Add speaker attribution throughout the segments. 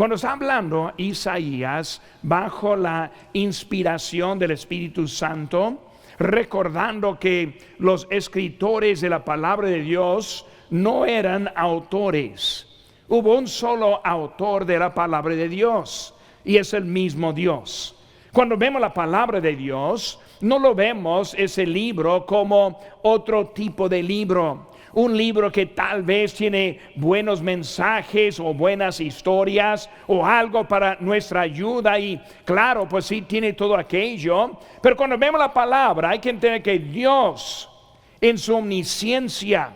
Speaker 1: Cuando está hablando Isaías bajo la inspiración del Espíritu Santo, recordando que los escritores de la palabra de Dios no eran autores. Hubo un solo autor de la palabra de Dios y es el mismo Dios. Cuando vemos la palabra de Dios, no lo vemos ese libro como otro tipo de libro. Un libro que tal vez tiene buenos mensajes o buenas historias o algo para nuestra ayuda, y claro, pues sí tiene todo aquello. Pero cuando vemos la palabra hay que entender que Dios en su omnisciencia,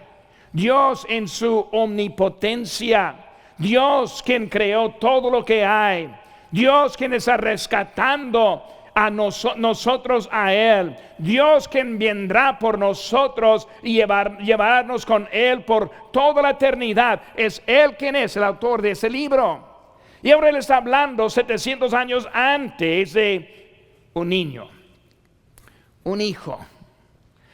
Speaker 1: Dios en su omnipotencia, Dios quien creó todo lo que hay, Dios quien está rescatando a nosotros a Él, Dios quien vendrá por nosotros y llevarnos con Él por toda la eternidad, es Él quien es el autor de ese libro. Y ahora Él está hablando 700 años antes de un niño, un hijo,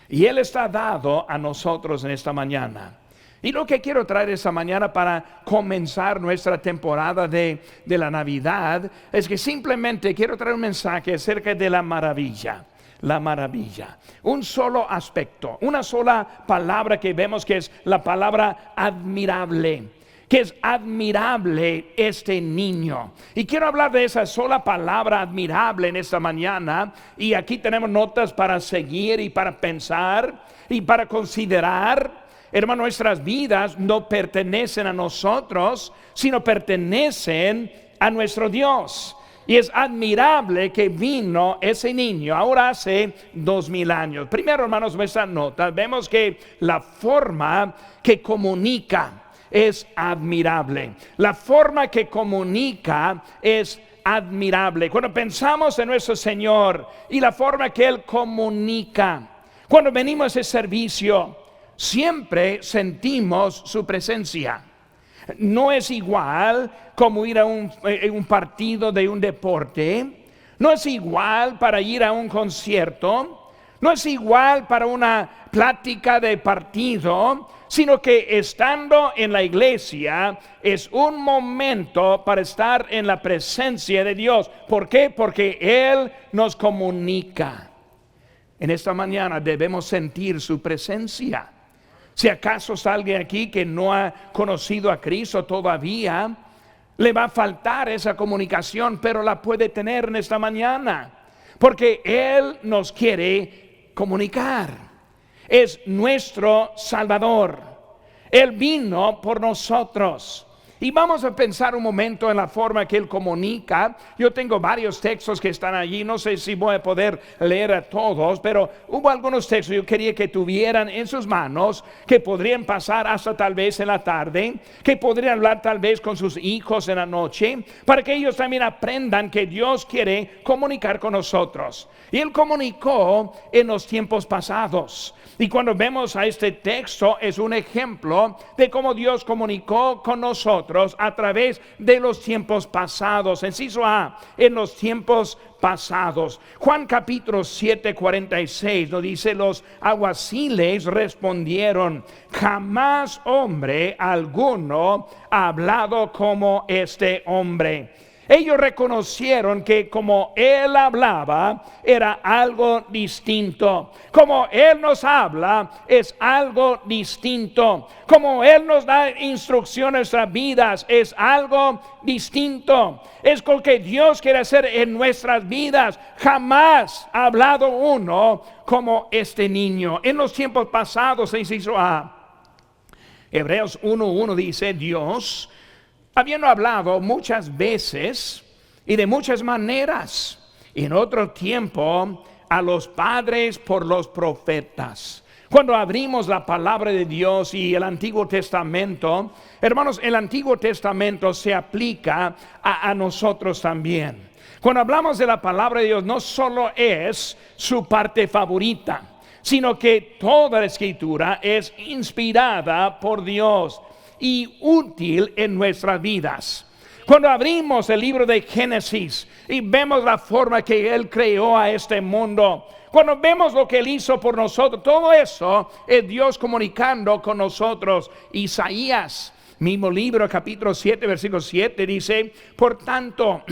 Speaker 1: y Él está dado a nosotros en esta mañana. Y lo que quiero traer esta mañana para comenzar nuestra temporada de la Navidad es que simplemente quiero traer un mensaje acerca de la maravilla. La maravilla, un solo aspecto, una sola palabra que vemos, que es la palabra admirable. Que es admirable este niño. Y quiero hablar de esa sola palabra admirable en esta mañana. Y aquí tenemos notas para seguir y para pensar y para considerar. Hermano, nuestras vidas no pertenecen a nosotros, sino pertenecen a nuestro Dios. Y es admirable que vino ese niño ahora hace 2000 años. Primero, hermanos, nuestra nota, vemos que la forma que comunica es admirable. La forma que comunica es admirable. Cuando pensamos en nuestro Señor y la forma que Él comunica, cuando venimos a ese servicio, siempre sentimos su presencia. No es igual como ir a un partido de un deporte. No es igual para ir a un concierto. No es igual para una plática de partido, sino que estando en la iglesia es un momento para estar en la presencia de Dios. ¿Por qué? Porque Él nos comunica. En esta mañana debemos sentir su presencia. Si acaso está alguien aquí que no ha conocido a Cristo todavía, le va a faltar esa comunicación, pero la puede tener en esta mañana, porque Él nos quiere comunicar. Es nuestro Salvador. Él vino por nosotros. Y vamos a pensar un momento en la forma que Él comunica. Yo tengo varios textos que están allí. No sé si voy a poder leer a todos, pero hubo algunos textos yo quería que tuvieran en sus manos, que podrían pasar hasta tal vez en la tarde, que podrían hablar tal vez con sus hijos en la noche, para que ellos también aprendan que Dios quiere comunicar con nosotros. Y Él comunicó en los tiempos pasados. Y cuando vemos a este texto es un ejemplo de cómo Dios comunicó con nosotros a través de los tiempos pasados. Inciso A, en los tiempos pasados. Juan capítulo 7:46 nos dice: los alguaciles respondieron: jamás hombre alguno ha hablado como este hombre. Ellos reconocieron que como Él hablaba era algo distinto. Como Él nos habla es algo distinto. Como Él nos da instrucción en nuestras vidas es algo distinto. Es lo que Dios quiere hacer en nuestras vidas. Jamás ha hablado uno como este niño. En los tiempos pasados, inciso A, Hebreos 1:1 dice: Dios, habiendo hablado muchas veces y de muchas maneras en otro tiempo a los padres por los profetas. Cuando abrimos la palabra de Dios y el Antiguo Testamento, hermanos, el Antiguo Testamento se aplica a nosotros también. Cuando hablamos de la palabra de Dios, no solo es su parte favorita, sino que toda la Escritura es inspirada por Dios y útil en nuestras vidas. Cuando abrimos el libro de Génesis y vemos la forma que Él creó a este mundo, cuando vemos lo que Él hizo por nosotros, todo eso es Dios comunicando con nosotros. Isaías Mismo libro, capítulo 7, versículo 7 dice: por tanto,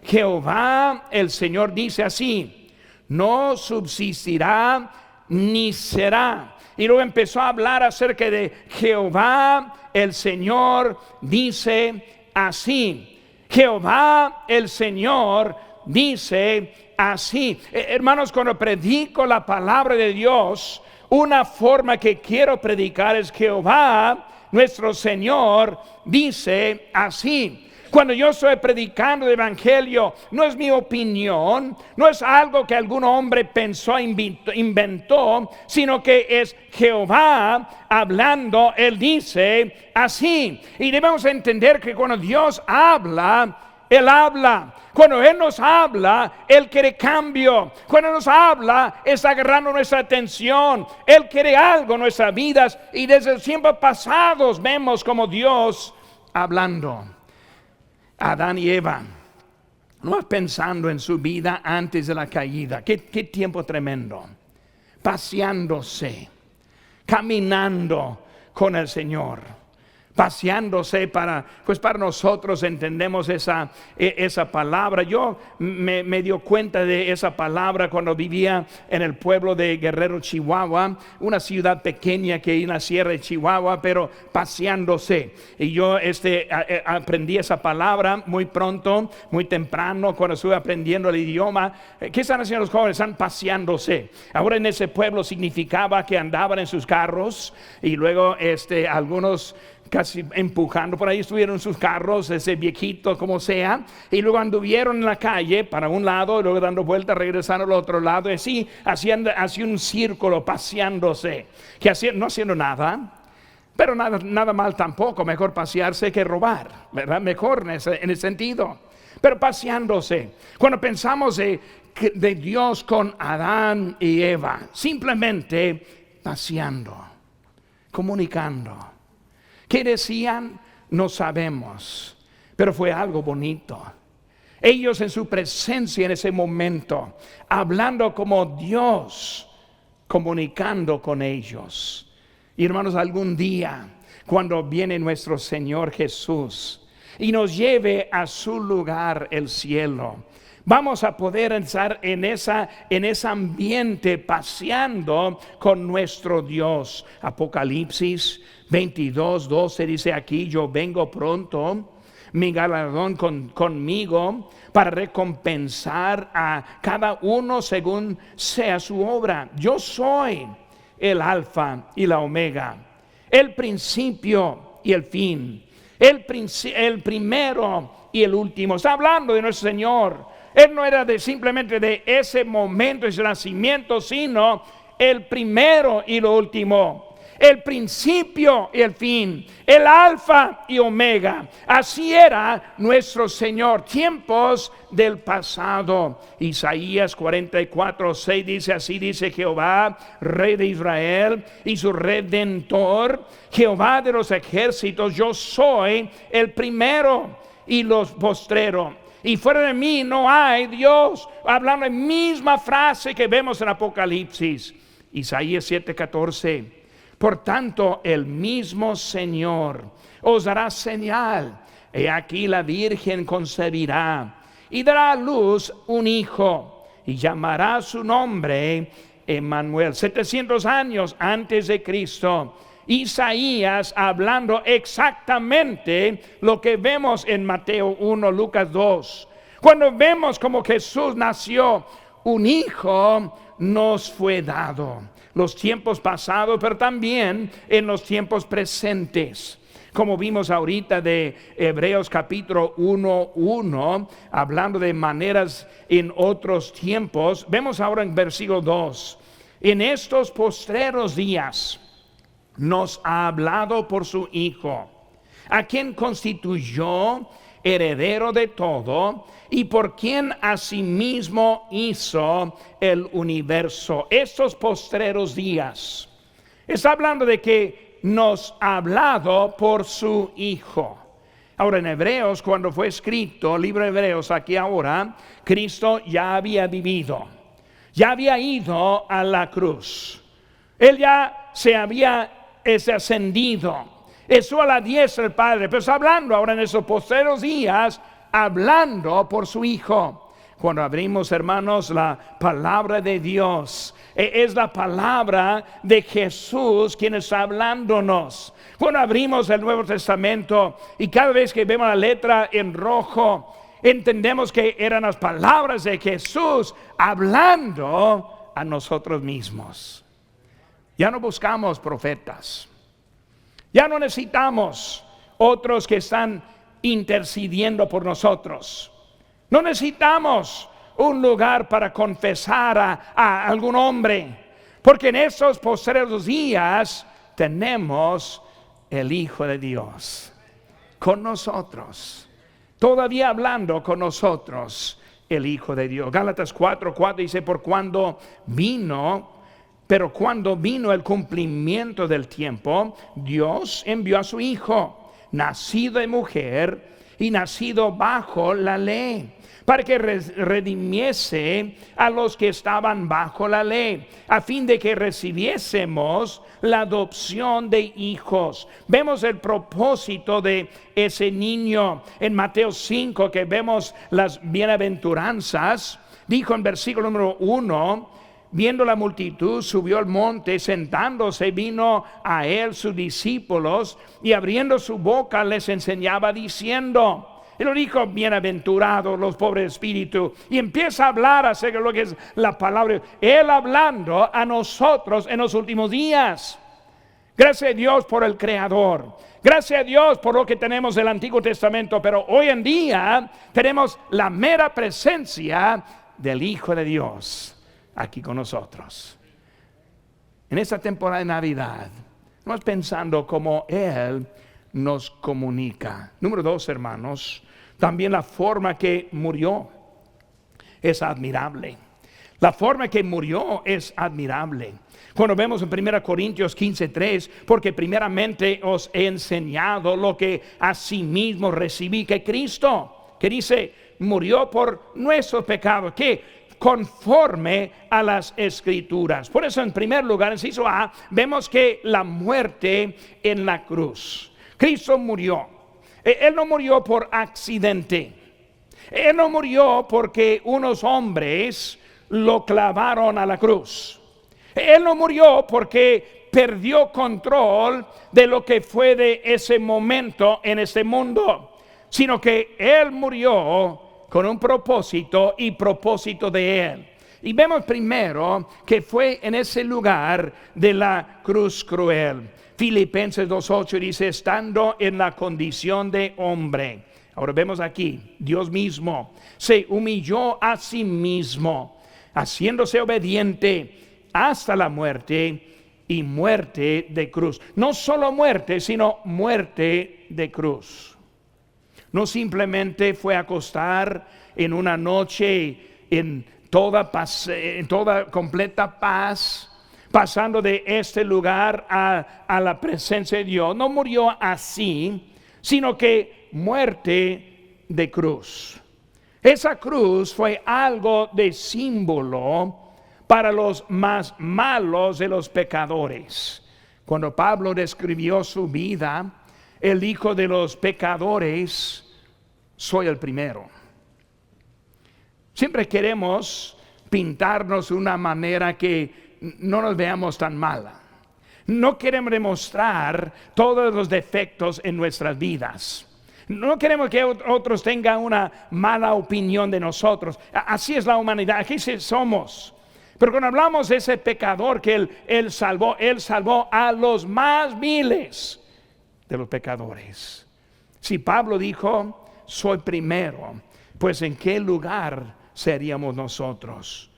Speaker 1: Jehová el Señor dice así: no subsistirá ni será. Y luego empezó a hablar acerca de Jehová el Señor dice así. Jehová el Señor dice así. Hermanos, cuando predico la palabra de Dios, una forma que quiero predicar es: Jehová nuestro Señor dice así. Cuando yo estoy predicando el evangelio, no es mi opinión, no es algo que algún hombre pensó, inventó, sino que es Jehová hablando. Él dice así. Y debemos entender que cuando Dios habla, Él habla. Cuando Él nos habla, Él quiere cambio. Cuando nos habla, está agarrando nuestra atención. Él quiere algo en nuestras vidas. Y desde los tiempos pasados vemos como Dios hablando. Adán y Eva, no pensando en su vida antes de la caída. Qué tiempo tremendo. Paseándose, caminando con el Señor. Paseándose para nosotros entendemos esa palabra. Yo me dio cuenta de esa palabra cuando vivía en el pueblo de Guerrero, Chihuahua, una ciudad pequeña que hay en la sierra de Chihuahua, pero paseándose. Y yo aprendí esa palabra muy pronto, muy temprano, cuando estuve aprendiendo el idioma. ¿Qué están haciendo los jóvenes? Están paseándose. Ahora en ese pueblo significaba que andaban en sus carros y luego algunos casi empujando por ahí estuvieron sus carros, ese viejito como sea, y luego anduvieron en la calle para un lado y luego dando vueltas regresando al otro lado, y así haciendo un círculo, paseándose, no haciendo nada, pero nada mal tampoco. Mejor pasearse que robar, ¿verdad? Mejor en ese sentido, pero paseándose. Cuando pensamos de Dios con Adán y Eva, simplemente paseando, comunicando. ¿Qué decían? No sabemos, pero fue algo bonito. Ellos en su presencia en ese momento, hablando como Dios, comunicando con ellos. Y hermanos, algún día, cuando viene nuestro Señor Jesús y nos lleve a su lugar, el cielo, vamos a poder estar en ese ambiente paseando con nuestro Dios. Apocalipsis 22:12 dice aquí: yo vengo pronto, mi galardón conmigo, para recompensar a cada uno según sea su obra. Yo soy el alfa y la omega, el principio y el fin, el primero y el último. Está hablando de nuestro Señor. Él no era simplemente de ese momento de su nacimiento, sino el primero y lo último, el principio y el fin, el alfa y omega. Así era nuestro Señor, tiempos del pasado. Isaías 44:6 dice así: dice Jehová, Rey de Israel y su Redentor, Jehová de los ejércitos: yo soy el primero y los postreros, y fuera de mí no hay Dios. Hablando la misma frase que vemos en Apocalipsis. Isaías 7:14: por tanto, el mismo Señor os dará señal. He aquí la Virgen concebirá y dará a luz un hijo, y llamará su nombre Emmanuel. 700 años antes de Cristo, Isaías hablando exactamente lo que vemos en Mateo 1, Lucas 2. Cuando vemos como Jesús nació, un hijo nos fue dado. Los tiempos pasados, pero también en los tiempos presentes. Como vimos ahorita de Hebreos capítulo 1:1, hablando de maneras en otros tiempos, vemos ahora en versículo 2: en estos postreros días nos ha hablado por su Hijo, a quien constituyó heredero de todo y por quien asimismo hizo el universo. Estos postreros días está hablando de que nos ha hablado por su Hijo. Ahora en Hebreos, cuando fue escrito el libro de Hebreos, aquí ahora, Cristo ya había vivido, ya había ido a la cruz. Él ya se había ascendido. Eso a la diestra del Padre, pero está hablando ahora en esos postreros días, hablando por su Hijo. Cuando abrimos, hermanos, la palabra de Dios, es la palabra de Jesús quien está hablándonos. Cuando abrimos el Nuevo Testamento y cada vez que vemos la letra en rojo, entendemos que eran las palabras de Jesús hablando a nosotros mismos. Ya no buscamos profetas. Ya no necesitamos otros que están intercediendo por nosotros. No necesitamos un lugar para confesar a algún hombre, porque en esos postreros días tenemos el Hijo de Dios con nosotros, todavía hablando con nosotros, el Hijo de Dios. Gálatas 4:4 dice: pero cuando vino el cumplimiento del tiempo, Dios envió a su Hijo, nacido de mujer y nacido bajo la ley, para que redimiese a los que estaban bajo la ley, a fin de que recibiésemos la adopción de hijos. Vemos el propósito de ese niño en Mateo 5, que vemos las bienaventuranzas. Dijo en versículo número 1: viendo la multitud, subió al monte, sentándose, vino a él sus discípulos, y abriendo su boca les enseñaba diciendo. Él lo dijo: bienaventurados los pobres de espíritu, y empieza a hablar acerca de lo que es la palabra. Él hablando a nosotros en los últimos días. Gracias a Dios por el Creador. Gracias a Dios por lo que tenemos del Antiguo Testamento, pero hoy en día tenemos la mera presencia del Hijo de Dios aquí con nosotros. En esta temporada de Navidad, vamos pensando cómo Él nos comunica. Número 2, hermanos, también la forma que murió es admirable. La forma que murió es admirable. Cuando vemos en 1 Corintios 15:3, porque primeramente os he enseñado lo que asimismo recibí, que Cristo, que dice, murió por nuestros pecados, que conforme a las Escrituras. Por eso, en primer lugar, en inciso A, vemos que la muerte en la cruz. Cristo murió. Él no murió por accidente. Él no murió porque unos hombres lo clavaron a la cruz. Él no murió porque perdió control de lo que fue de ese momento en este mundo, sino que Él murió con un propósito y propósito de Él. Y vemos primero que fue en ese lugar de la cruz cruel. Filipenses 2:8 dice: estando en la condición de hombre. Ahora vemos aquí, Dios mismo se humilló a sí mismo, haciéndose obediente hasta la muerte, y muerte de cruz. No solo muerte, sino muerte de cruz. No simplemente fue a acostar en una noche en toda completa paz, pasando de este lugar a la presencia de Dios. No murió así, sino que muerte de cruz. Esa cruz fue algo de símbolo para los más malos de los pecadores. Cuando Pablo describió su vida, él dijo de los pecadores: soy el primero. Siempre queremos pintarnos de una manera que no nos veamos tan mala. No queremos demostrar todos los defectos en nuestras vidas. No queremos que otros tengan una mala opinión de nosotros. Así es la humanidad, aquí sí somos. Pero cuando hablamos de ese pecador que él salvó a los más viles de los pecadores. Si Pablo dijo: soy primero, pues ¿en qué lugar seríamos nosotros?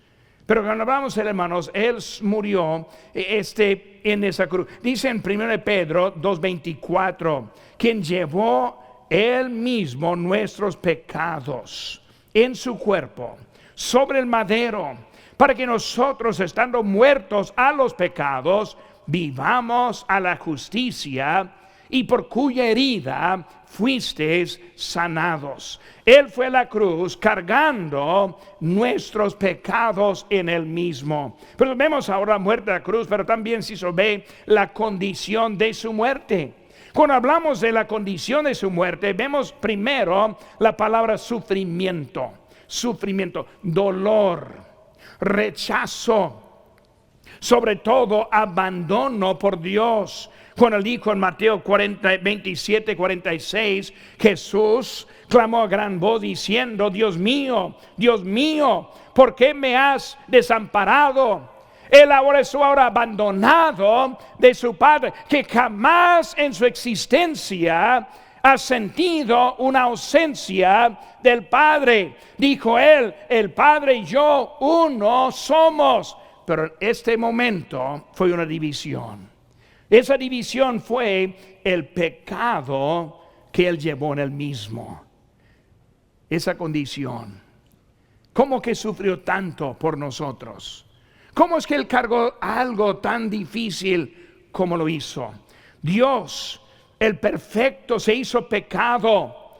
Speaker 1: Pero cuando hablamos, hermanos, Él murió en esa cruz. Dice en 1 Pedro 2:24, quien llevó Él mismo nuestros pecados en su cuerpo sobre el madero, para que nosotros, estando muertos a los pecados, vivamos a la justicia, y por cuya herida fuisteis sanados. Él fue a la cruz cargando nuestros pecados en él mismo. Pero vemos ahora la muerte de la cruz, pero también si se ve la condición de su muerte. Cuando hablamos de la condición de su muerte, vemos primero la palabra sufrimiento, dolor, rechazo, sobre todo abandono por Dios. Cuando él dijo en Mateo 27:46, Jesús clamó a gran voz diciendo: Dios mío, ¿por qué me has desamparado? Él ahora es abandonado de su Padre, que jamás en su existencia ha sentido una ausencia del Padre. Dijo él: el Padre y yo uno somos. Pero en este momento fue una división. Esa división fue el pecado que él llevó en él mismo. Esa condición. ¿Cómo que sufrió tanto por nosotros? ¿Cómo es que él cargó algo tan difícil como lo hizo? Dios, el perfecto, se hizo pecado.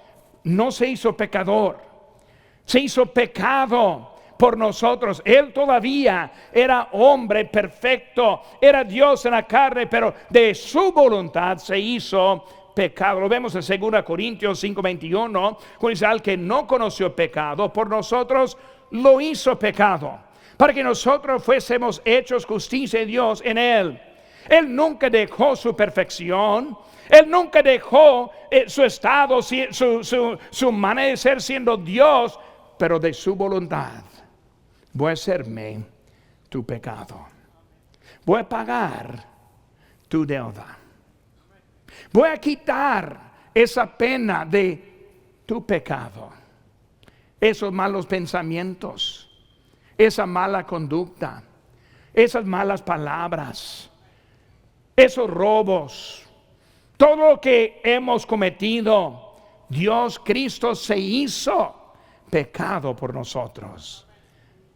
Speaker 1: No se hizo pecador. Se hizo pecado por nosotros. Él todavía era hombre perfecto, era Dios en la carne, pero de su voluntad se hizo pecado. Lo vemos en 2 Corintios 5:21, cuando dice: al que no conoció pecado, por nosotros lo hizo pecado, para que nosotros fuésemos hechos justicia de Dios en él. Él nunca dejó su perfección. Él nunca dejó su estado, su manera de ser siendo Dios, pero de su voluntad: voy a hacerme tu pecado. Voy a pagar tu deuda. Voy a quitar esa pena de tu pecado. Esos malos pensamientos, esa mala conducta, esas malas palabras, esos robos, todo lo que hemos cometido, Dios Cristo se hizo pecado por nosotros.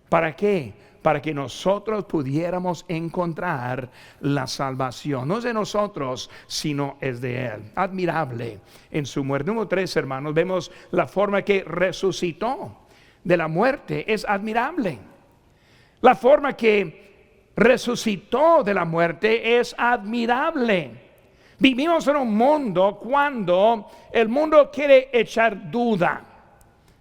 Speaker 1: ¿Para qué? Para que nosotros pudiéramos encontrar la salvación. No es de nosotros, sino es de Él. Admirable en su muerte. Número 3, hermanos, vemos la forma que resucitó de la muerte. Es admirable. La forma que resucitó de la muerte es admirable. Vivimos en un mundo cuando el mundo quiere echar duda.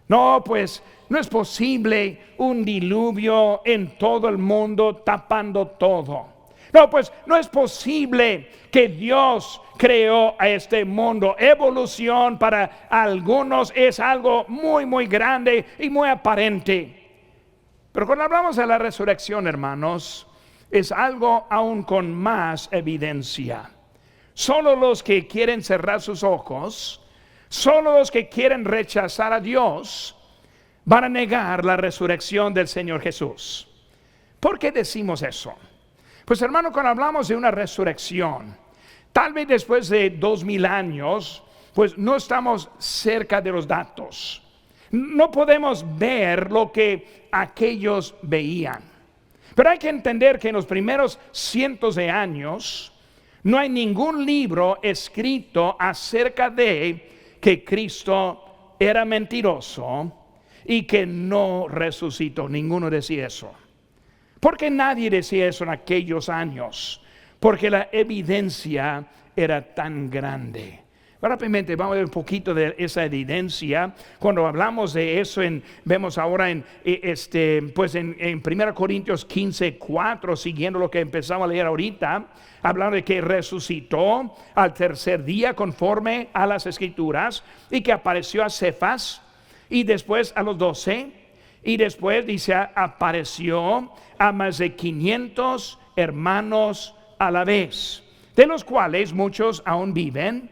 Speaker 1: No, pues no es posible un diluvio en todo el mundo tapando todo. No, pues no es posible que Dios creó a este mundo. Evolución para algunos es algo muy, muy grande y muy aparente. Pero cuando hablamos de la resurrección, hermanos, es algo aún con más evidencia. Solo los que quieren cerrar sus ojos, solo los que quieren rechazar a Dios, van a negar la resurrección del Señor Jesús. ¿Por qué decimos eso? Pues, hermano, cuando hablamos de una resurrección, tal vez después de 2000 años, pues no estamos cerca de los datos. No podemos ver lo que aquellos veían. Pero hay que entender que en los primeros cientos de años no hay ningún libro escrito acerca de que Cristo era mentiroso y que no resucitó. Ninguno decía eso. ¿Por qué nadie decía eso en aquellos años? Porque la evidencia era tan grande. Rápidamente vamos a ver un poquito de esa evidencia. Cuando hablamos de eso, vemos ahora en 1 Corintios 15:4, siguiendo lo que empezamos a leer ahorita, hablando de que resucitó al tercer día conforme a las Escrituras, y que apareció a Cefas, y después a los 12, y después dice apareció a más de 500 hermanos a la vez, de los cuales muchos aún viven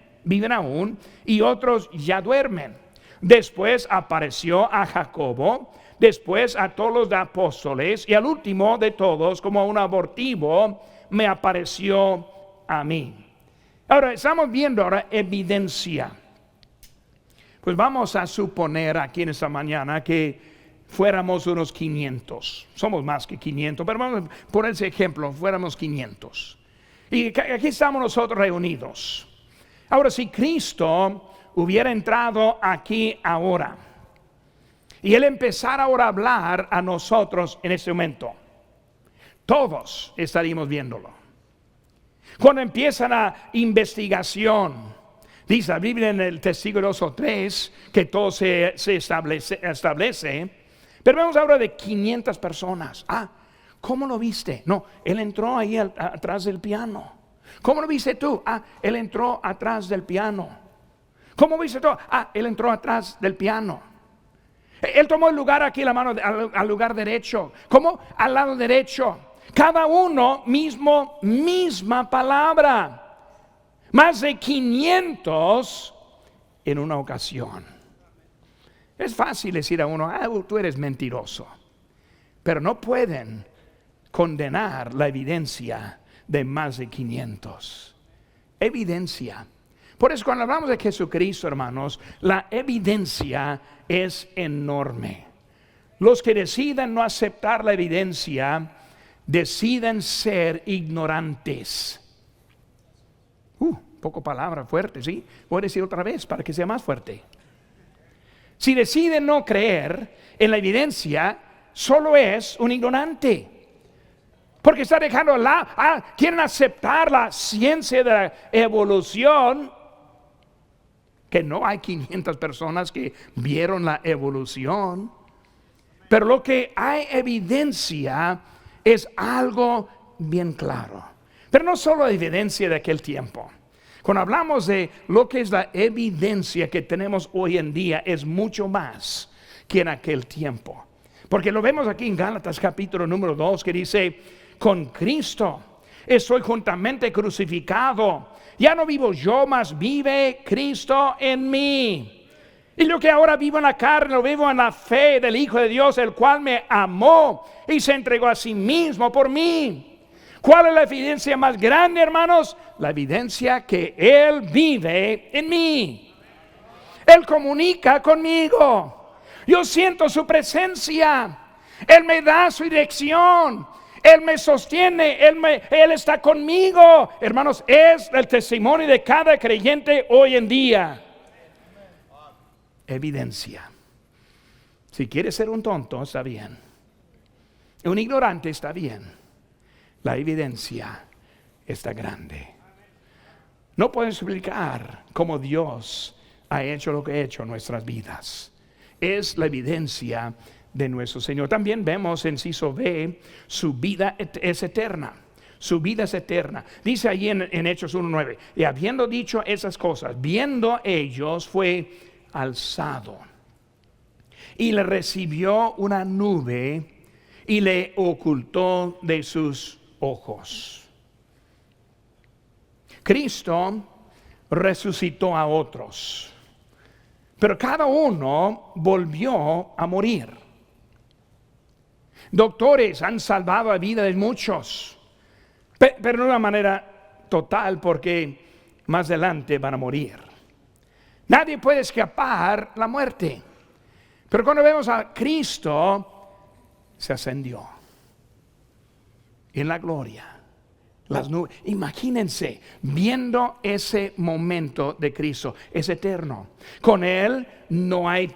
Speaker 1: aún, y otros ya duermen. Después apareció a Jacobo, después a todos los apóstoles, y al último de todos, como un abortivo, me apareció a mí. Ahora estamos viendo evidencia. Pues vamos a suponer aquí en esta mañana que fuéramos unos 500. Somos más que 500, pero vamos a poner ese ejemplo, fuéramos 500. Y aquí estamos nosotros reunidos. Ahora, si Cristo hubiera entrado aquí ahora y Él empezara ahora a hablar a nosotros en este momento, todos estaríamos viéndolo. Cuando empieza la investigación, Dice la Biblia en el testigo 2 o 3 que todo se establece. Pero vemos ahora de 500 personas. ¿Cómo lo viste? No, él entró ahí atrás del piano. ¿Cómo lo viste tú? Él entró atrás del piano. ¿Cómo viste tú? Él entró atrás del piano. Él tomó el lugar aquí, la mano al lugar derecho. ¿Cómo? Al lado derecho. Cada uno misma palabra. Más de 500 en una ocasión. Es fácil decir a uno, tú eres mentiroso. Pero no pueden condenar la evidencia de más de 500. Evidencia. Por eso cuando hablamos de Jesucristo, hermanos, la evidencia es enorme. Los que deciden no aceptar la evidencia, deciden ser ignorantes. Poco palabra fuerte, ¿sí? Voy a decir otra vez para que sea más fuerte. Si deciden no creer en la evidencia, solo es un ignorante. Porque está dejando quieren aceptar la ciencia de la evolución, que no hay 500 personas que vieron la evolución. Pero lo que hay evidencia es algo bien claro. Pero no solo evidencia de aquel tiempo. Cuando hablamos de lo que es la evidencia que tenemos hoy en día, es mucho más que en aquel tiempo. Porque lo vemos aquí en Gálatas capítulo número 2 que dice, con Cristo estoy juntamente crucificado. Ya no vivo yo, mas vive Cristo en mí. Y lo que ahora vivo en la carne, lo vivo en la fe del Hijo de Dios, el cual me amó y se entregó a sí mismo por mí. ¿Cuál es la evidencia más grande, hermanos? La evidencia que Él vive en mí. Él comunica conmigo. Yo siento su presencia. Él me da su dirección. Él me sostiene. Él está conmigo. Hermanos, es el testimonio de cada creyente hoy en día. Evidencia. Si quieres ser un tonto, está bien. Un ignorante, está bien. La evidencia está grande. No puedo explicar cómo Dios ha hecho lo que ha hecho en nuestras vidas. Es la evidencia de nuestro Señor. También vemos en inciso B, su vida es eterna. Su vida es eterna. Dice allí en Hechos 1:9, y habiendo dicho esas cosas, viendo ellos, fue alzado. Y le recibió una nube y le ocultó de sus ojos. Cristo resucitó a otros, pero cada uno volvió a morir. Doctores han salvado la vida de muchos, pero de una manera total, porque más adelante van a morir. Nadie puede escapar la muerte. Pero cuando vemos a Cristo, se ascendió en la gloria, las nubes. Imagínense viendo ese momento de Cristo. Es eterno. Con Él no hay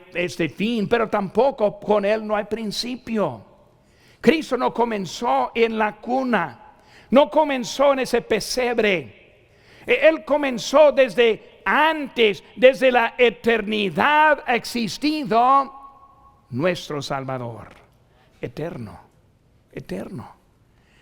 Speaker 1: fin, pero tampoco con Él no hay principio. Cristo no comenzó en la cuna, no comenzó en ese pesebre. Él comenzó desde antes, desde la eternidad ha existido nuestro Salvador. Eterno, eterno.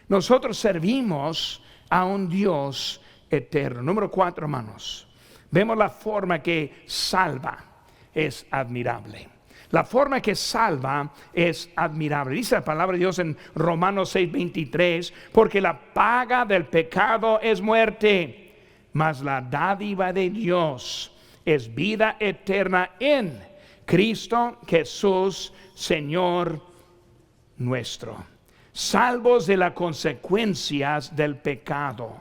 Speaker 1: Nosotros servimos a un Dios eterno. Número 4, hermanos. Vemos la forma que salva. Es admirable. La forma que salva es admirable. Dice la palabra de Dios en Romanos 6:23. Porque la paga del pecado es muerte, mas la dádiva de Dios es vida eterna en Cristo Jesús, Señor nuestro. Salvos de las consecuencias del pecado.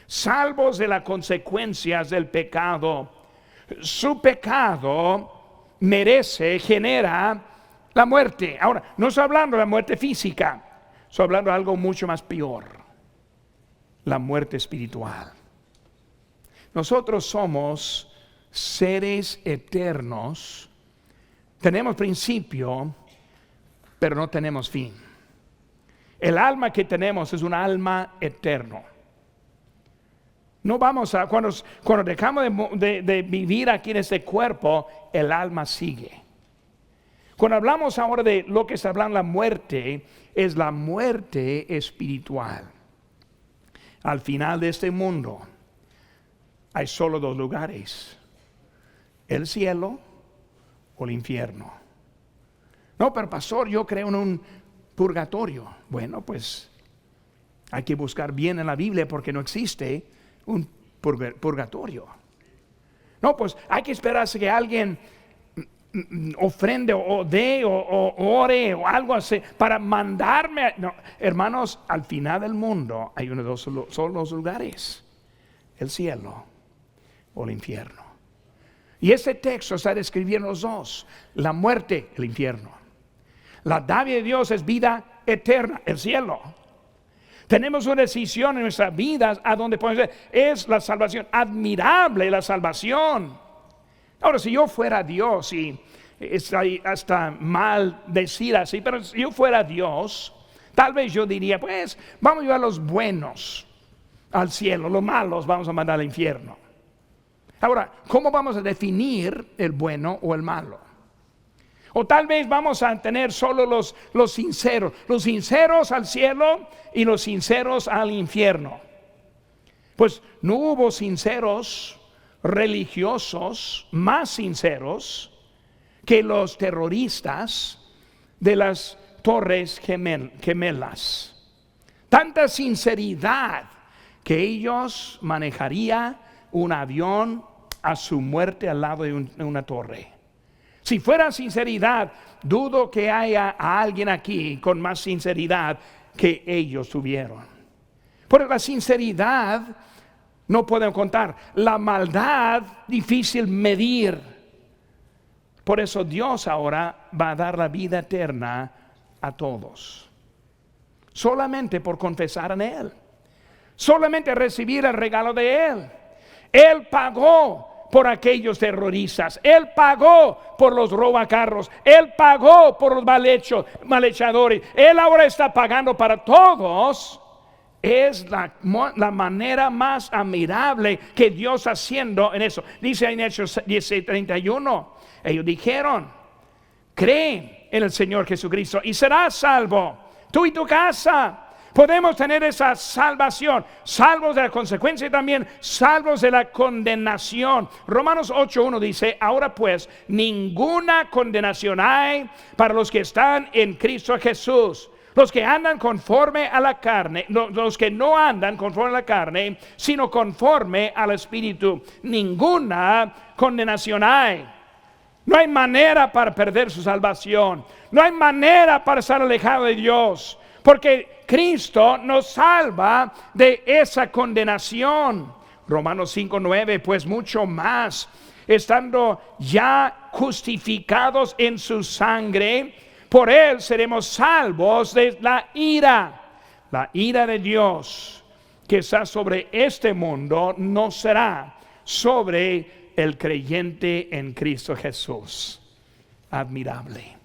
Speaker 1: Salvos de las consecuencias del pecado. Su pecado genera la muerte. Ahora, no estoy hablando de la muerte física, estoy hablando de algo mucho más peor: la muerte espiritual. Nosotros somos seres eternos. Tenemos principio, pero no tenemos fin. El alma que tenemos es un alma eterno. No vamos a, cuando dejamos de vivir aquí en este cuerpo, el alma sigue. Cuando hablamos ahora de lo que está hablando la muerte, es la muerte espiritual. Al final de este mundo hay solo dos lugares: el cielo o el infierno. No, pero pastor, yo creo en un purgatorio. Bueno, pues hay que buscar bien en la Biblia, porque no existe un purgatorio. No, pues hay que esperarse que alguien ofrende o dé o ore o algo así para mandarme. No, hermanos, al final del mundo hay solo dos lugares: el cielo o el infierno. Y este texto está describiendo los dos: la muerte, el infierno. La dádiva de Dios es vida eterna, el cielo. Tenemos una decisión en nuestras vidas a donde podemos ver, es la salvación, admirable la salvación. Ahora, si yo fuera Dios, y es hasta mal decir así, pero si yo fuera Dios, tal vez yo diría, pues vamos a llevar a los buenos al cielo, los malos vamos a mandar al infierno. Ahora, ¿cómo vamos a definir el bueno o el malo? O tal vez vamos a tener solo los sinceros al cielo y los sinceros al infierno. Pues no hubo sinceros religiosos más sinceros que los terroristas de las Torres Gemelas. Tanta sinceridad que ellos manejarían un avión a su muerte al lado de una torre. Si fuera sinceridad, dudo que haya a alguien aquí con más sinceridad que ellos tuvieron. Por la sinceridad no podemos contar, la maldad difícil medir. Por eso Dios ahora va a dar la vida eterna a todos, solamente por confesar en Él, solamente recibir el regalo de Él. Él pagó por aquellos terroristas, Él pagó por los robacarros, Él pagó por los malhechadores, Él ahora está pagando para todos. Es la manera más admirable que Dios está haciendo en eso. Dice en Hechos 16:31, ellos dijeron, cree en el Señor Jesucristo y serás salvo, tú y tu casa. Podemos tener esa salvación, salvos de la consecuencia y también salvos de la condenación. Romanos 8:1 dice, ahora pues ninguna condenación hay para los que están en Cristo Jesús, los que andan conforme a la carne, los que no andan conforme a la carne, sino conforme al Espíritu. Ninguna condenación hay. No hay manera para perder su salvación, no hay manera para estar alejado de Dios, porque Cristo nos salva de esa condenación. Romanos 5:9, pues mucho más, estando ya justificados en su sangre, por Él seremos salvos de la ira de Dios que está sobre este mundo, no será sobre el creyente en Cristo Jesús. Admirable.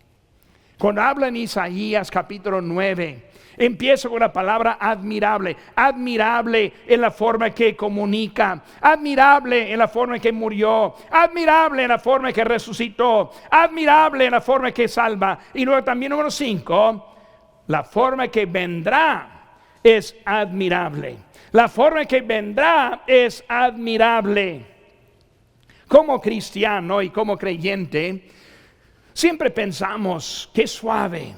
Speaker 1: Cuando habla en Isaías capítulo 9, empieza con la palabra admirable. Admirable en la forma que comunica, admirable en la forma que murió, admirable en la forma que resucitó, admirable en la forma que salva. Y luego también número 5, la forma que vendrá es admirable. La forma que vendrá es admirable. Como cristiano y como creyente, siempre pensamos qué suave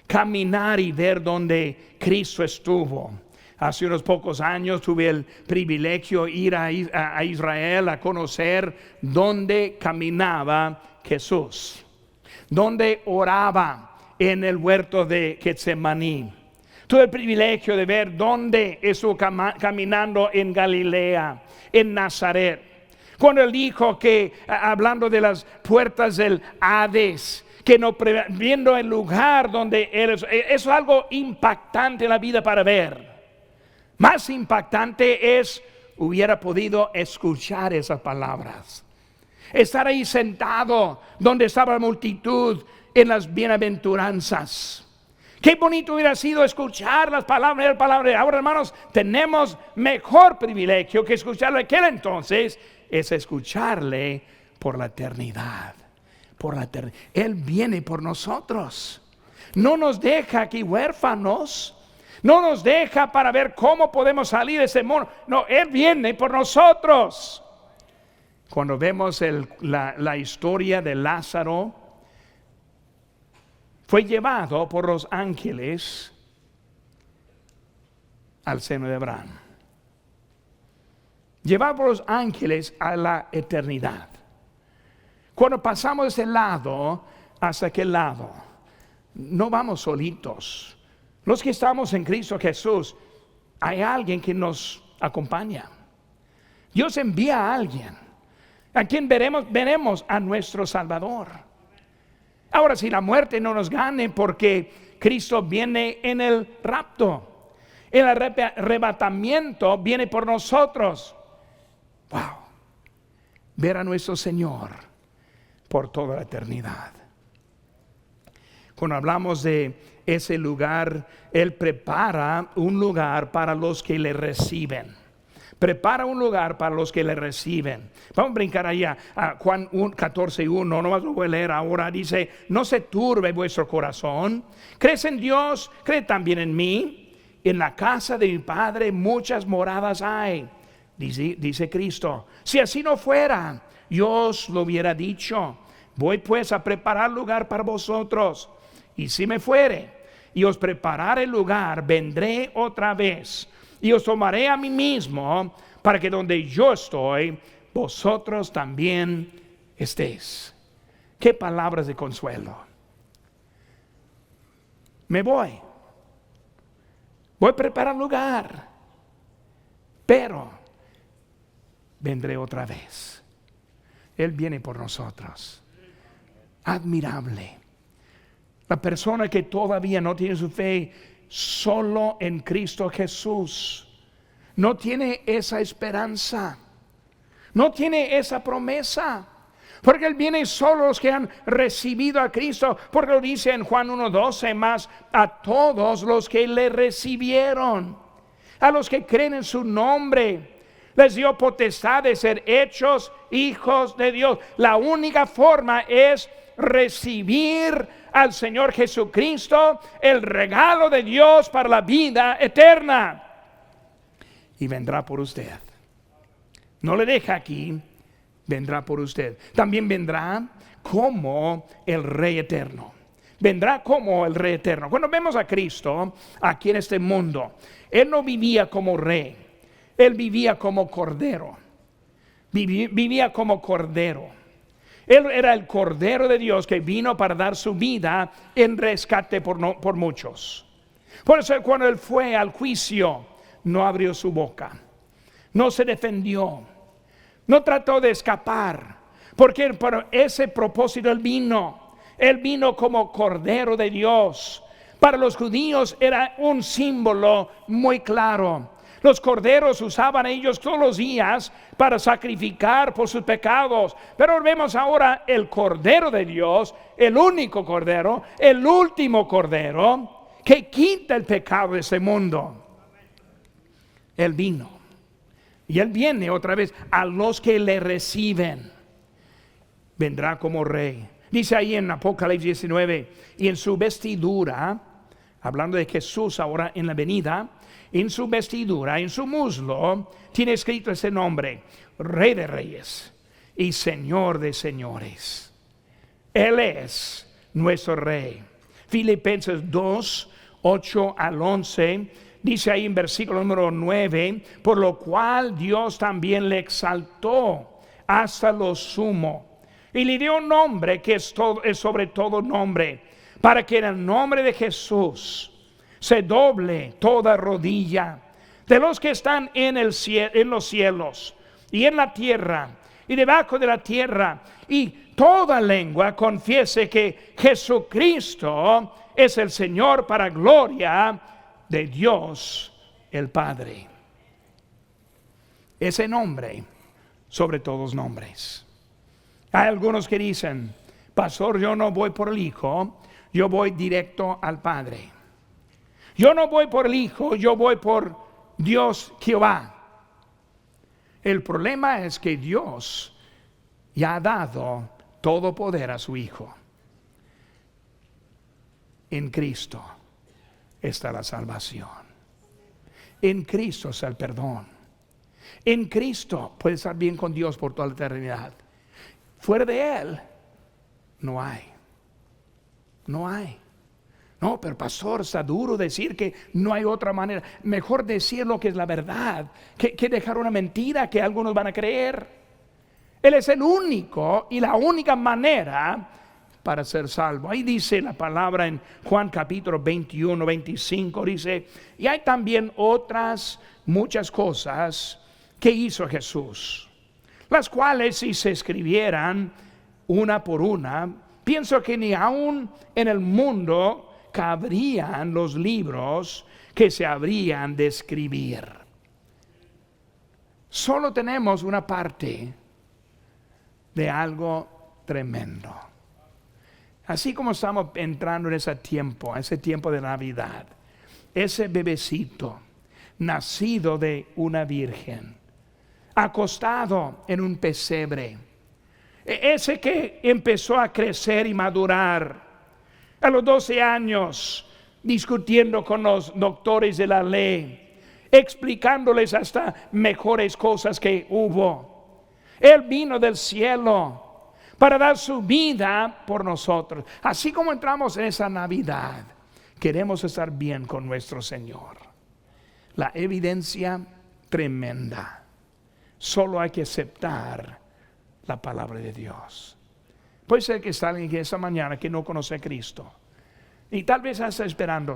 Speaker 1: caminar y ver donde Cristo estuvo. Hace unos pocos años tuve el privilegio de ir a Israel a conocer donde caminaba Jesús, donde oraba en el huerto de Getsemaní. Tuve el privilegio de ver dónde estuvo caminando en Galilea, en Nazaret. Cuando él dijo que, hablando de las puertas del Hades, que no viendo el lugar donde él es, eso es algo impactante en la vida para ver. Más impactante es, hubiera podido escuchar esas palabras, estar ahí sentado donde estaba la multitud en las bienaventuranzas, Qué bonito hubiera sido escuchar las palabras del palabra. Ahora, hermanos, tenemos mejor privilegio que escucharle aquel entonces, es escucharle por la eternidad. Por la eternidad. Él viene por nosotros. No nos deja aquí huérfanos. No nos deja para ver cómo podemos salir de ese mundo. No, Él viene por nosotros. Cuando vemos la historia de Lázaro, fue llevado por los ángeles al seno de Abraham. Llevado por los ángeles a la eternidad. Cuando pasamos de ese lado hasta aquel lado, no vamos solitos. Los que estamos en Cristo Jesús, hay alguien que nos acompaña. Dios envía a alguien a quien veremos a nuestro Salvador. Ahora, si la muerte no nos gane porque Cristo viene en el rapto, el arrebatamiento viene por nosotros. Wow, ver a nuestro Señor por toda la eternidad. Cuando hablamos de ese lugar, Él prepara un lugar para los que le reciben. Prepara un lugar para los que le reciben. Vamos a brincar allá a Juan 14:1. No más lo voy a leer ahora. Dice: no se turbe vuestro corazón. ¿Crees en Dios? Cree también en mí. En la casa de mi Padre muchas moradas hay. Dice Cristo. Si así no fuera, yo os lo hubiera dicho. Voy pues a preparar lugar para vosotros. Y si me fuere y os prepararé el lugar, vendré otra vez y os tomaré a mí mismo, para que donde yo estoy, vosotros también estéis. Qué palabras de consuelo. Me voy a preparar lugar, pero vendré otra vez. Él viene por nosotros. Admirable. La persona que todavía no tiene su fe solo en Cristo Jesús, no tiene esa esperanza, no tiene esa promesa, porque Él viene solo los que han recibido a Cristo, porque lo dice en Juan 1:12, más a todos los que le recibieron, a los que creen en su nombre, les dio potestad de ser hechos hijos de Dios. La única forma es recibir al Señor Jesucristo, el regalo de Dios para la vida eterna. Y vendrá por usted. No le deja aquí, vendrá por usted. También vendrá como el Rey eterno. Vendrá como el Rey eterno. Cuando vemos a Cristo aquí en este mundo, Él no vivía como rey. Él vivía como cordero. Vivía como cordero. Él era el Cordero de Dios que vino para dar su vida en rescate por muchos. Por eso cuando Él fue al juicio, no abrió su boca, no se defendió, no trató de escapar, porque por ese propósito Él vino como Cordero de Dios. Para los judíos era un símbolo muy claro. Los corderos usaban ellos todos los días para sacrificar por sus pecados. Pero vemos ahora el Cordero de Dios, el único Cordero, el último Cordero que quita el pecado de este mundo. Él vino. Y Él viene otra vez a los que le reciben. Vendrá como Rey. Dice ahí en Apocalipsis 19, y en su vestidura, hablando de Jesús ahora en la venida, en su vestidura, en su muslo, tiene escrito ese nombre: Rey de Reyes y Señor de Señores. Él es nuestro Rey. Filipenses 2, 8 al 11, dice ahí en versículo número 9: por lo cual Dios también le exaltó hasta lo sumo y le dio un nombre que es sobre todo nombre, para que en el nombre de Jesús se doble toda rodilla de los que están en los cielos y en la tierra y debajo de la tierra, y toda lengua confiese que Jesucristo es el Señor, para gloria de Dios el Padre. Ese nombre sobre todos nombres. Hay algunos que dicen: pastor, yo no voy por el Hijo, yo voy directo al Padre. Yo no voy por el Hijo, yo voy por Dios Jehová. El problema es que Dios ya ha dado todo poder a su Hijo. En Cristo está la salvación. En Cristo está el perdón. En Cristo puedes estar bien con Dios por toda la eternidad. Fuera de Él, no hay. No hay. No, pero pastor, está duro decir que no hay otra manera. Mejor decir lo que es la verdad que dejar una mentira que algunos van a creer. Él es el único y la única manera para ser salvo. Ahí dice la palabra en Juan capítulo 21, 25, dice, y hay también otras muchas cosas que hizo Jesús, las cuales si se escribieran una por una, pienso que ni aún en el mundo cabrían los libros que se habrían de escribir. Solo tenemos una parte de algo tremendo. Así como estamos entrando en ese tiempo de Navidad, ese bebecito nacido de una virgen, acostado en un pesebre, ese que empezó a crecer y madurar a los 12 años, discutiendo con los doctores de la ley, explicándoles hasta mejores cosas que hubo. Él vino del cielo para dar su vida por nosotros. Así como entramos en esa Navidad, queremos estar bien con nuestro Señor. La evidencia tremenda. Solo hay que aceptar la palabra de Dios. Puede ser que está alguien esta mañana que no conoce a Cristo y tal vez está esperando.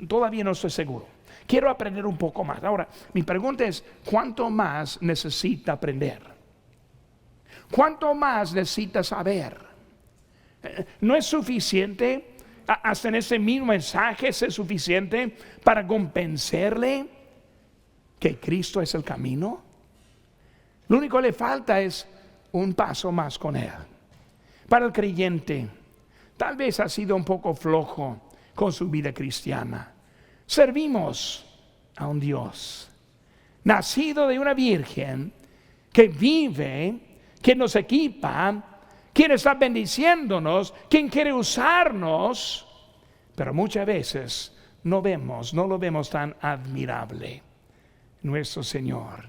Speaker 1: Todavía no estoy seguro. Quiero aprender un poco más. Ahora, mi pregunta es, ¿cuánto más necesita aprender? ¿Cuánto más necesita saber? ¿No es suficiente? Hasta en ese mismo mensaje es suficiente para convencerle que Cristo es el camino. Lo único que le falta es un paso más con Él. Para el creyente, tal vez ha sido un poco flojo con su vida cristiana. Servimos a un Dios nacido de una virgen que vive, que nos equipa, quien está bendiciéndonos, quien quiere usarnos, pero muchas veces no lo vemos tan admirable. Nuestro Señor